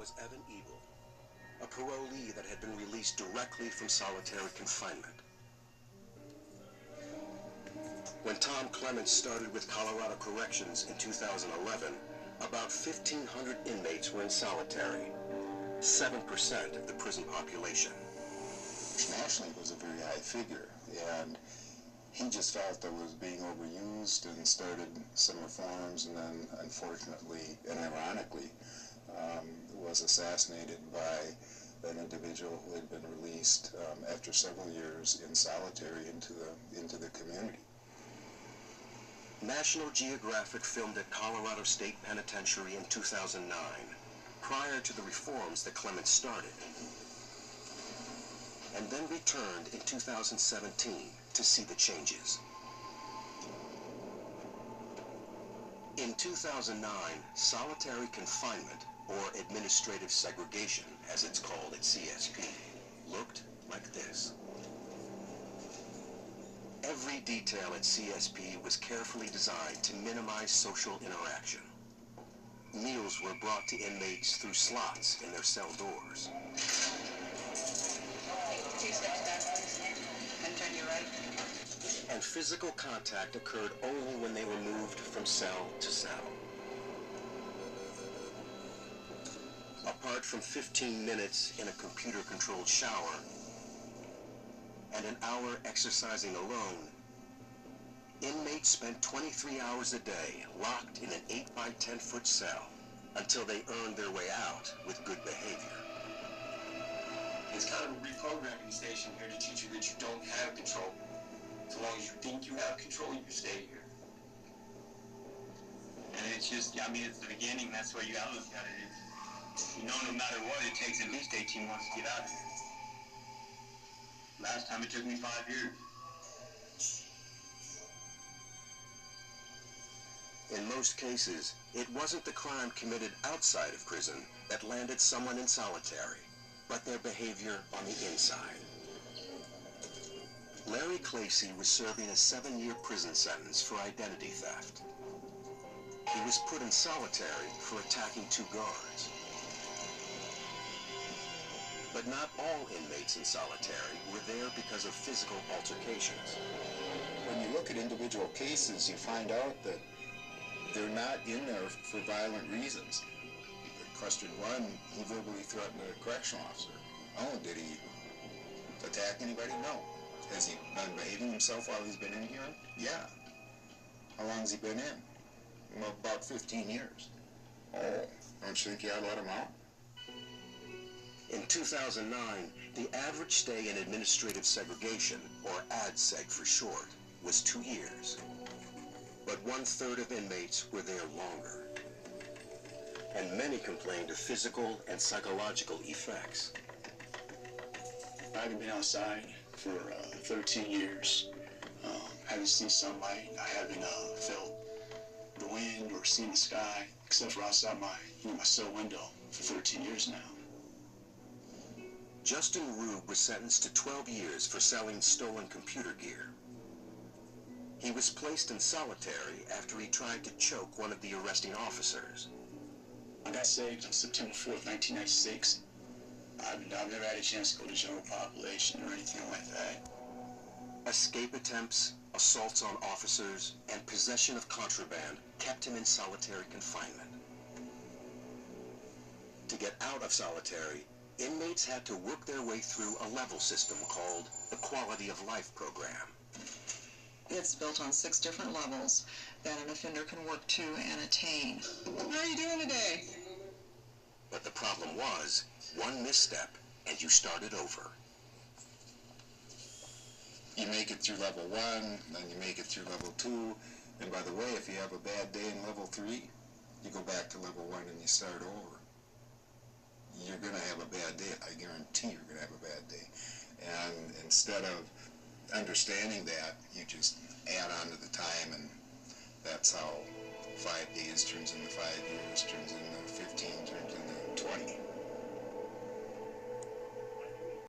was Evan Eagle, a parolee that had been released directly from solitary confinement. When Tom Clements started with Colorado Corrections in 2011, about 1,500 inmates were in solitary, 7% of the prison population. Nationally, it was a very high figure, and he just felt that it was being overused and started some reforms, and then, unfortunately and ironically, was assassinated by an individual who had been released after several years in solitary into the community. National Geographic filmed at Colorado State Penitentiary in 2009, prior to the reforms that Clements started, and then returned in 2017 to see the changes. In 2009, solitary confinement, or administrative segregation, as it's called at CSP, looked like this. Every detail at CSP was carefully designed to minimize social interaction. Meals were brought to inmates through slots in their cell doors. 2 steps back and turn your right. And physical contact occurred only when they were moved from cell to cell. Apart from 15 minutes in a computer-controlled shower and an hour exercising alone, inmates spent 23 hours a day locked in an 8 by 10 foot cell until they earned their way out with good behavior. It's kind of a reprogramming station here to teach you that you don't have control. As long as you think you have control, you stay here. And it's just, I mean, it's the beginning. That's the way you gotta look at it. You know, no matter what, it takes at least 18 months to get out of here. Last time it took me 5 years. In most cases, it wasn't the crime committed outside of prison that landed someone in solitary, but their behavior on the inside. Larry Clacy was serving a 7-year prison sentence for identity theft. He was put in solitary for attacking 2 guards. But not all inmates in solitary were there because of physical altercations. When you look at individual cases, you find out that they're not in there for violent reasons. Question 1, he verbally threatened a correctional officer. Oh, did he attack anybody? No. Has he been behaving himself while he's been in here? Yeah. How long has he been in? Well, about 15 years. Oh, don't you think you ought to let him out? In 2009, the average stay in administrative segregation, or ADSEG for short, was 2 years. But 1/3 of inmates were there longer. And many complained of physical and psychological effects. I haven't been outside for 13 years. I haven't seen sunlight. I haven't felt the wind or seen the sky, except for outside my cell window for 13 years now. Justin Rube was sentenced to 12 years for selling stolen computer gear. He was placed in solitary after he tried to choke one of the arresting officers. I got saved on September 4th, 1996. I've never had a chance to go to general population or anything like that. Escape attempts, assaults on officers, and possession of contraband kept him in solitary confinement. To get out of solitary, inmates had to work their way through a level system called the Quality of Life Program. It's built on 6 different levels that an offender can work to and attain. How are you doing today? But the problem was, one misstep and you started over. You make it through level 1, then you make it through level 2, and by the way, if you have a bad day in level 3, you go back to level 1 and you start over. You're going to have a bad day. I guarantee you're going to have a bad day. And instead of understanding that, you just add on to the time, and that's how 5 days turns into 5 years, turns into 15, turns into 20.